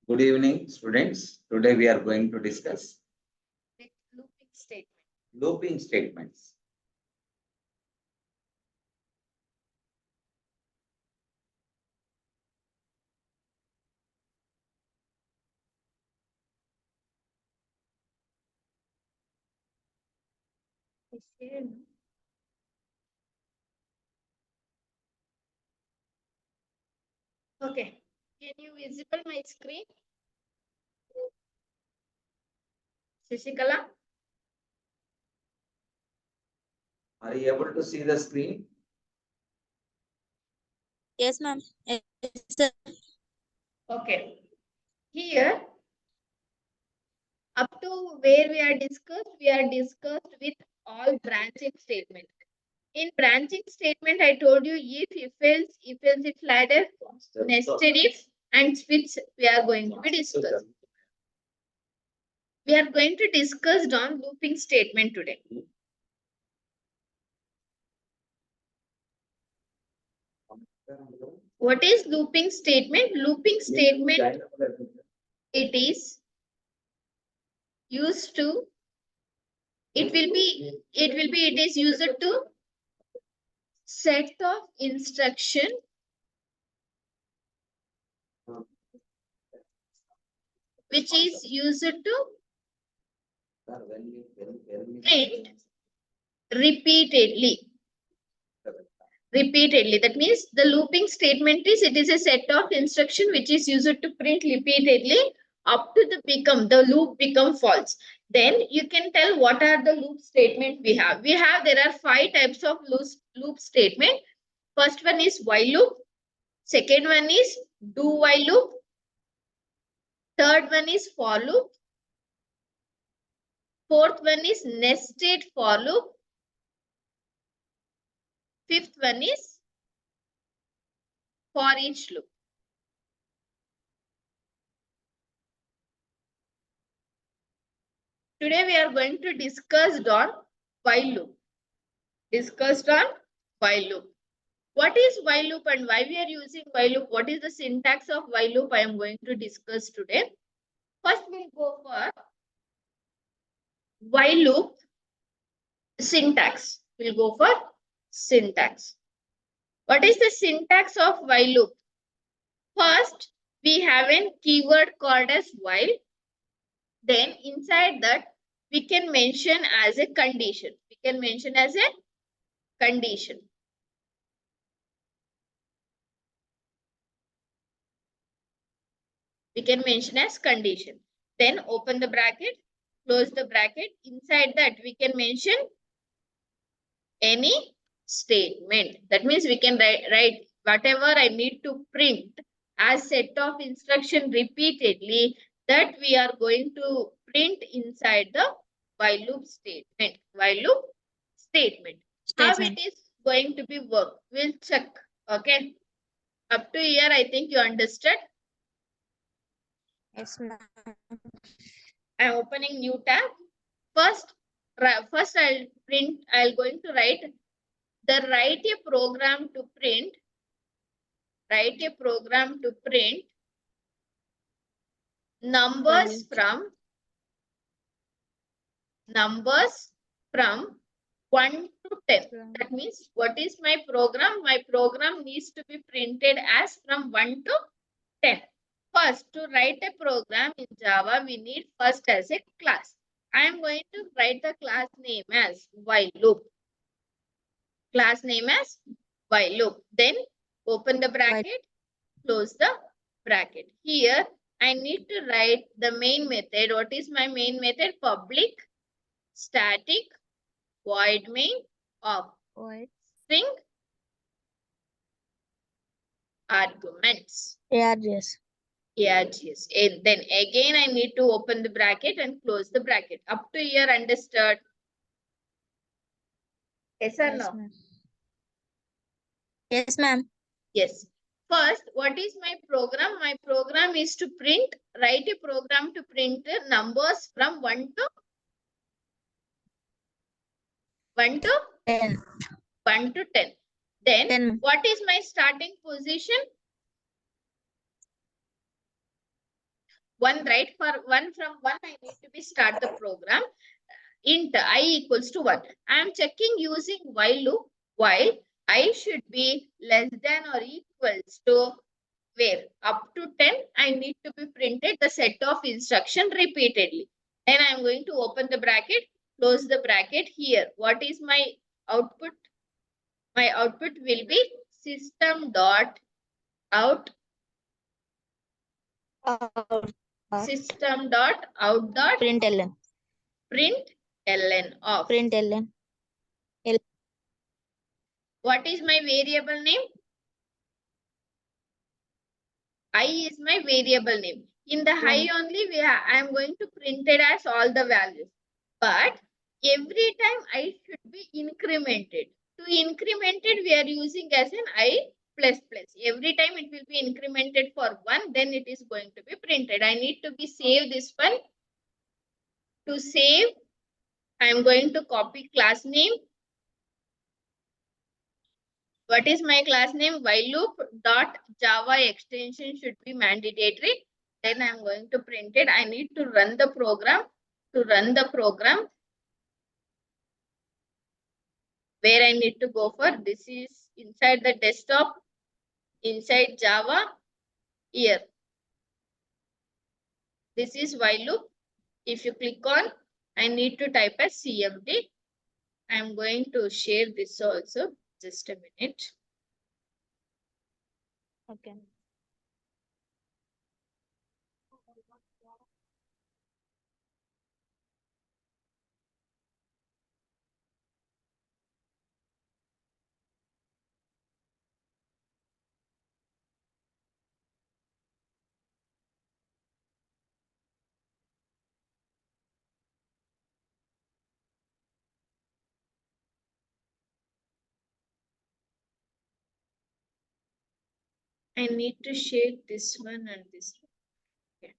Good evening, students. Today we are going to discuss Looping statement. looping statements. Okay. Can you visible my screen? Shashikala? Are you able to see the screen? Yes, ma'am. Yes, sir. Okay. Here, up to where we are discussed with all branching statement. In branching statement, I told you if else, if ladder, nested if, and switch we are going to be discussed. We are going to discuss on looping statement today. What is looping statement? Looping statement, it is used to, it is used to set of instruction which is used to print repeatedly. That means the looping statement is, it is a set of instruction which is used to print repeatedly up to the loop become false. Then you can tell what are the loop statement we have. There are 5 types of loop statement. First one is while loop. Second one is do while loop. Third one is for loop. Fourth one is nested for loop. Fifth one is for each loop. Today we are going to discuss on while loop. What is while loop and why we are using while loop? What is the syntax of while loop? I am going to discuss today. First we'll go for while loop syntax. We'll go for syntax. What is the syntax of while loop? First, we have a keyword called as while. Then inside that, we can mention as a condition. We can mention as condition. Then open the bracket, close the bracket. Inside that, we can mention any statement. That means we can write whatever I need to print as set of instruction repeatedly, that we are going to print inside the while loop statement. How it is going to be work? We'll check. Okay. Up to here, I think you understood. Yes, ma'am. I'm opening new tab. First I'll going to write a program to print. Numbers from 1 to 10. That means what is my program? My program needs to be printed as from 1 to 10. First, to write a program in Java, we need first as a class. I am going to write the class name as while loop. Then open the bracket, close the bracket. Here, I need to write the main method. What is my main method? Public static void main of string arguments. ARGS. And then again, I need to open the bracket and close the bracket. Up to here, understood? Yes or no? Yes, ma'am. Yes. First, what is my program? My program is to write a program to print numbers from 1 to 10. 1 to 10. Then 10. what is my starting position? 1, right? For 1 from 1, I need to be start the program. Int I equals to 1. I am checking using while loop while I should be less than or equals to where up to 10, I need to be printed the set of instruction repeatedly. Then I am going to open the bracket, close the bracket here. What is my output? My output will be system dot out system dot out dot Print ln. print ln of. Print ln. What is my variable name? I is my variable name. In the high only, I am going to print it as all the values. But every time I should be incremented. To increment it, we are using as an I plus plus. Every time it will be incremented for 1, then it is going to be printed. I need to be save this one. To save, I am going to copy class name. What is my class name? While loop dot Java extension should be mandatory. Then I am going to print it. I need to run the program. To run the program, where I need to go for, this is inside the desktop, inside Java, here. This is while loop. If you click on, I need to type as CMD. I am going to share this also. Just a minute. Okay. I need to share this one and this one. Okay.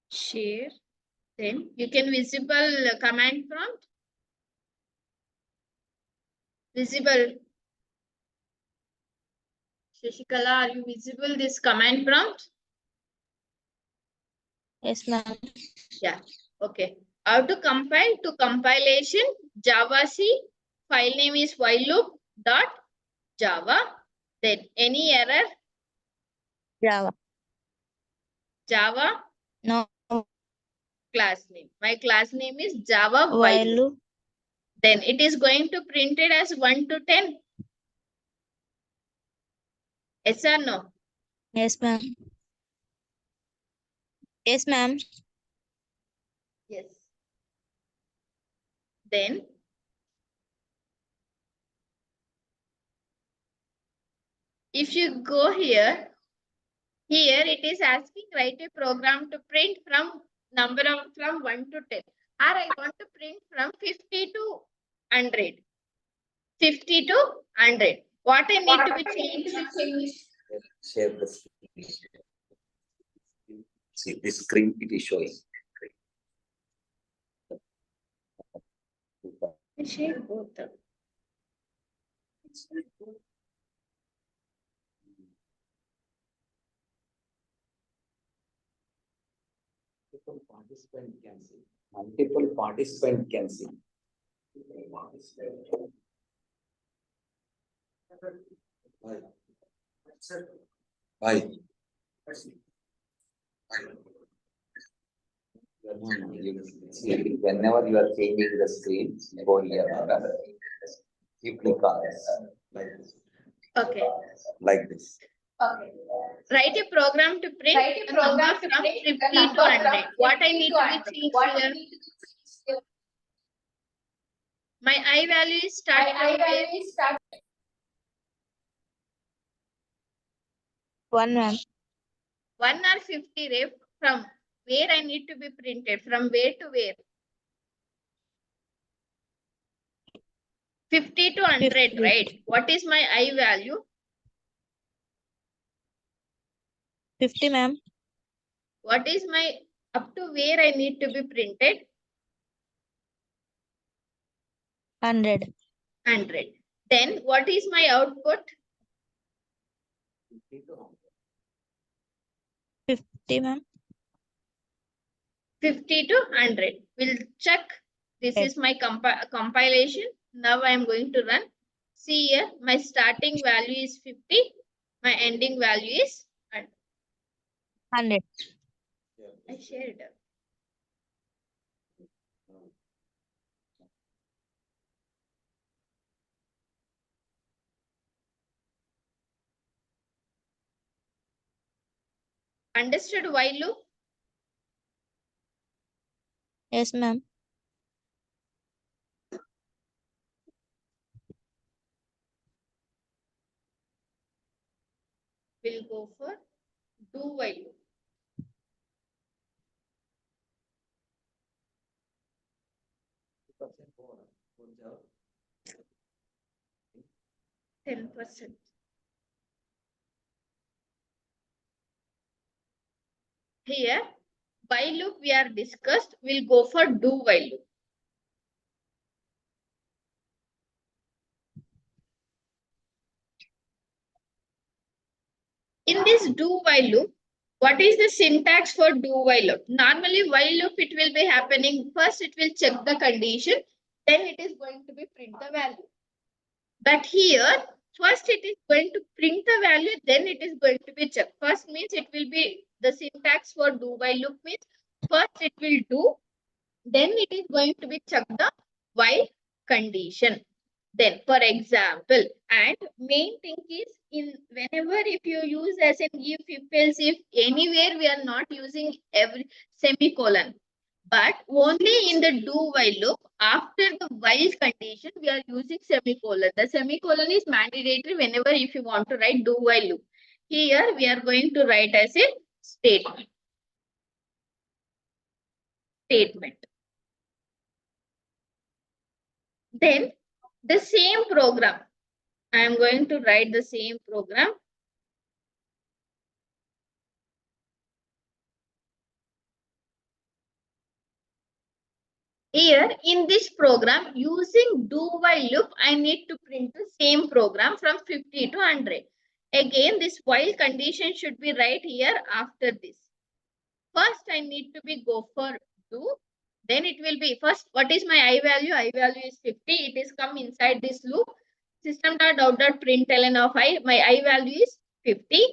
Share. Then you can visible command prompt. Visible. Shashikala, are you visible this command prompt? Yes, ma'am. Yeah. Okay. How to compile? To compilation, Java C. File name is while loop dot Java. Then any error, Java. Java No. class name. My class name is Java while loop. While. Then it is going to print it as 1 to 10. Yes or no? Yes, ma'am. Yes, ma'am. Yes. Then if you go here it is asking write a program to print from number of from 1 to 10. Or I want to print from 50 to 100. 50 to 100. What I need to be changed? Share the screen. See this screen it is showing. Share both. Multiple participant can see. Multiple participant can see. Bye. Whenever you are changing the screen, go here. You click on this. Like this. Okay. Like this. Okay. Write a program to print a number from 50 to 100. What I need to be changed here? My I value is start from 1, ma'am. 1 or 50 ref from where I need to be printed, from where to where? 50 to 100, 50. right? What is my I value? 50, ma'am. What is my Up to where I need to be printed? 100. 100. Then what is my output? 50 to 100. 50, ma'am. 50 to 100. We'll check. This Yes. is my compilation. Now I am going to run. See here, my starting value is 50. My ending value is 100. 100. I shared. Understood while loop? Yes, ma'am. We'll go for do while loop. Percent more. Good job. 10%. Here, while loop we are discussed. We'll go for do while loop. In this do while loop, what is the syntax for do while loop? Normally, while loop it will be happening. First, it will check the condition. Then it is going to be print the value. But here, first it is going to print the value. Then it is going to be checked. First means it will be the syntax for do while loop means first it will do. Then it is going to be check the while condition. Then, for example, and main thing is in whenever if you use as an if else if anywhere we are not using every semicolon, but only in the do while loop after the while condition we are using semicolon. The semicolon is mandatory whenever if you want to write do while loop. Here we are going to write as a statement. Then the same program. I am going to write the same program. Here in this program, using do while loop, I need to print the same program from 50 to 100. Again, this while condition should be right here after this. First, I need to be go for do. Then it will be first, what is my I value? I value is 50. It is come inside this loop. System.out.println of I. My I value is 50.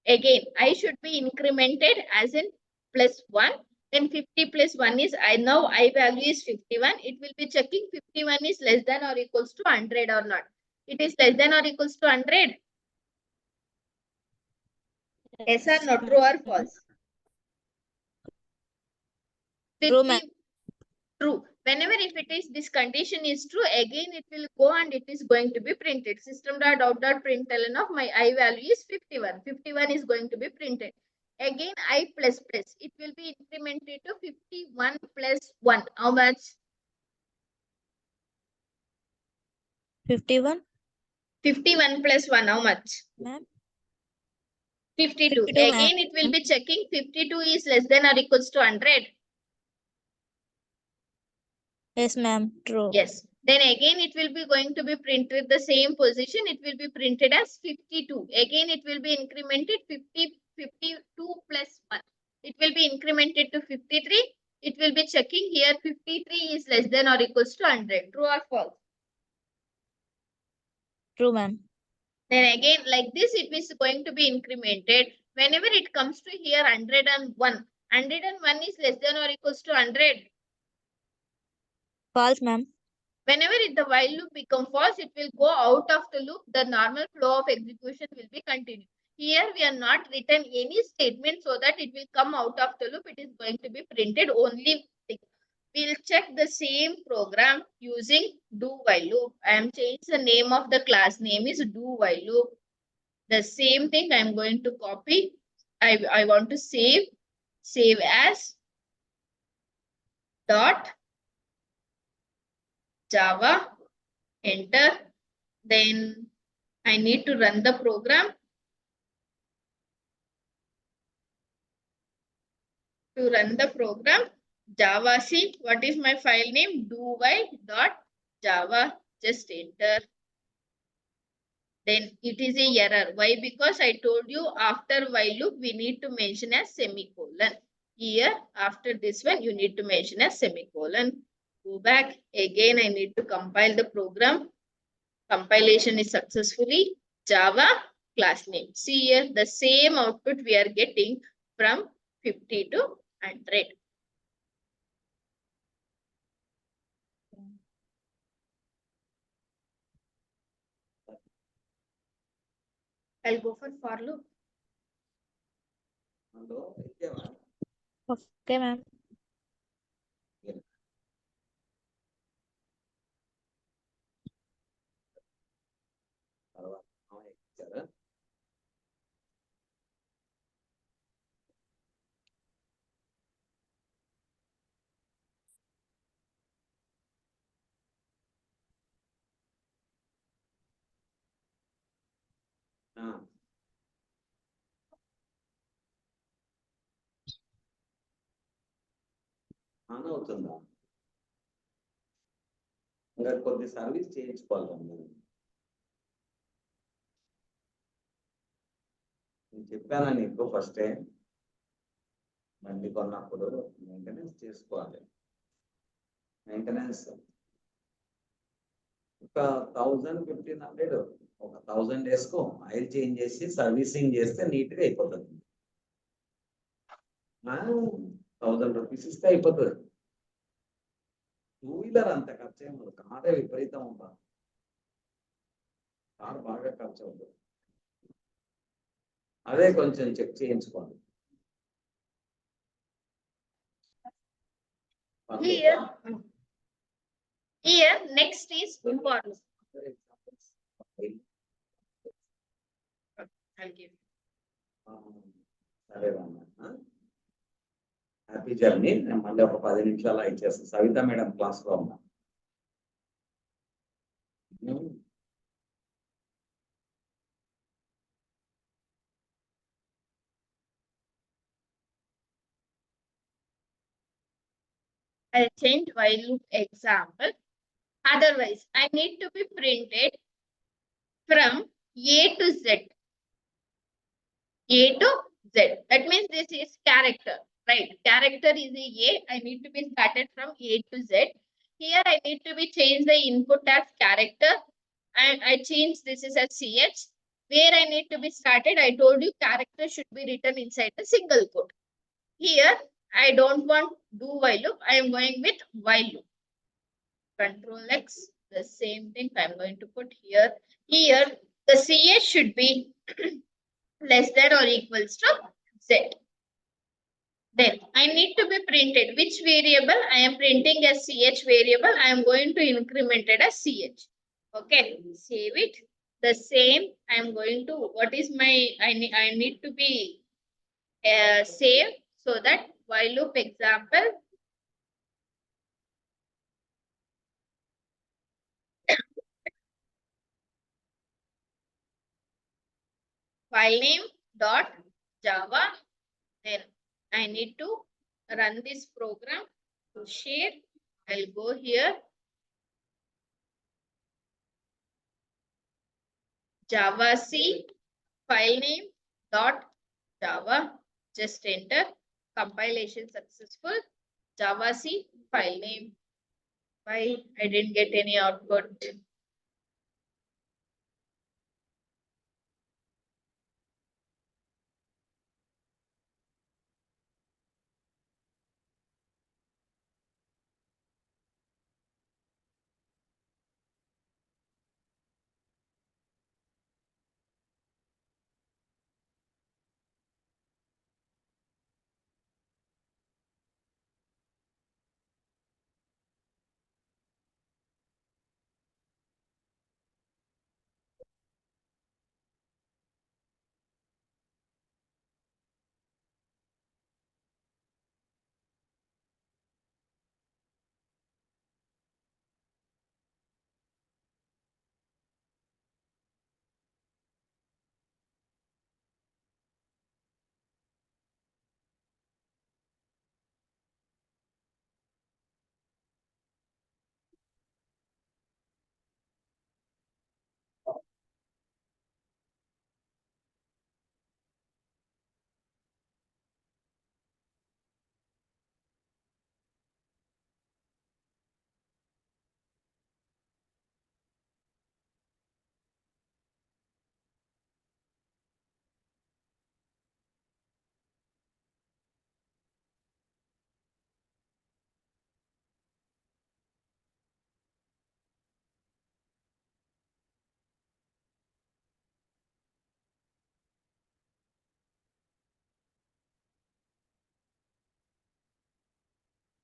Again, I should be incremented as in plus 1. Then 50 plus 1 is I. Now I value is 51. It will be checking 51 is less than or equals to 100 or not. It is less than or equals to 100. Yes or no? True or false? True, ma'am. True. Whenever if it is this condition is true, again it will go and it is going to be printed. System.out.println of my I value is 51. 51 is going to be printed. Again I plus plus. It will be incremented to 51 plus 1. How much? 51. 51 plus 1. How much? Ma'am. 52. 52, ma'am. Again it will be checking 52 is less than or equals to 100. Yes, ma'am. True. Yes. Then again it will be going to be printed the same position. It will be printed as 52. Again it will be incremented 52 plus 1. It will be incremented to 53. It will be checking here 53 is less than or equals to 100. True or false? True, ma'am. Then again like this it is going to be incremented. Whenever it comes to here 101. 101 is less than or equals to 100. False, ma'am. Whenever the while loop become false, it will go out of the loop. The normal flow of execution will be continued. Here we are not written any statement so that it will come out of the loop. It is going to be printed only. We'll check the same program using do while loop. I am changed the name of the class name is do while loop. The same thing I am going to copy. I want to save as dot Java, enter. Then I need to run the program. To run the program, Java C, what is my file name? Do while dot Java. Just enter. Then it is a error. Why? Because I told you after while loop, we need to mention as semicolon. Here, after this one, you need to mention as semicolon. Go back. Again, I need to compile the program. Compilation is successfully Java class name. See here, the same output we are getting from 50 to 100. I'll go for loop. అందులో ఎక్కేవా? Okay, ma'am. తర్వాత ఎక్కించారా? ఆ. On అవుతుందా? ఇంకా కొద్ది service చేయించుకోవాలి మీరు. నేను చెప్పానా నీకు ఫస్ట్ టైం బండి కొన్నప్పుడు మెయింటెనెన్స్ చేసుకోవాలి. మెయింటెనెన్స్ ఒక 1000-1500 ఒక 1000 వేసుకో. ఆయిల్ చేంజ్ చేసి సర్వీసింగ్ చేస్తే నీట్ గా అయిపోతుంది. 1000 రూపీస్ ఇస్తే అయిపోతుంది. 2 వీలర్ అంత ఖర్చు ఏమో, కారే విపరీతం ఉందా, కారు బాగా ఖర్చు అవుతుంది. అదే కొంచెం చెక్ చేయించుకోండి. Here, next is important. I'll give. సరే అమ్మా, హ్యాపీ జర్నీ. నేను మళ్ళీ ఒక 10 నిమిషాలు ఇచ్చేస్తాను. సవిత మేడం క్లాస్ లో ఉన్నా. I'll change while loop example. Otherwise, I need to be printed from A to Z. A to Z. That means this is character, right? Character is a. I need to be started from A to Z. Here I need to be change the input as character, and I change this is as CH. Where I need to be started, I told you character should be written inside the single quote. Here I don't want do while loop. I am going with while loop. Control X. The same thing I'm going to put here. Here the CH should be less than or equals to Z. Then I need to be printed which variable. I am printing as CH variable. I am going to increment it as CH. Okay, save it. The same I am going to, what is my, I need to be save so that while loop example. File name dot Java. Then I need to run this program to share. I'll go here. Java C file name dot Java. Just enter. Compilation successful. Java C file name. Why I didn't get any output?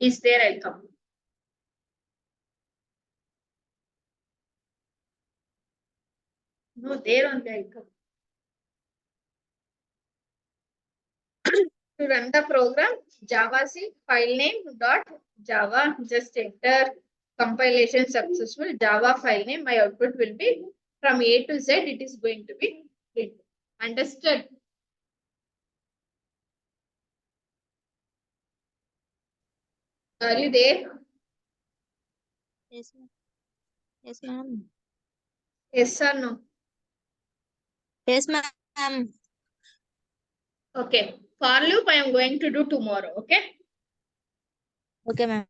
is there, I'll come. No, there only I'll come. To run the program, Java C file name dot Java, just enter compilation successful Java file name. My output will be from A to Z, it is going to be print. Understood? Are you there? Yes, ma'am. Yes, ma'am. Yes or no? Yes, ma'am. Okay. For loop, I am going to do tomorrow. Okay. Okay, ma'am.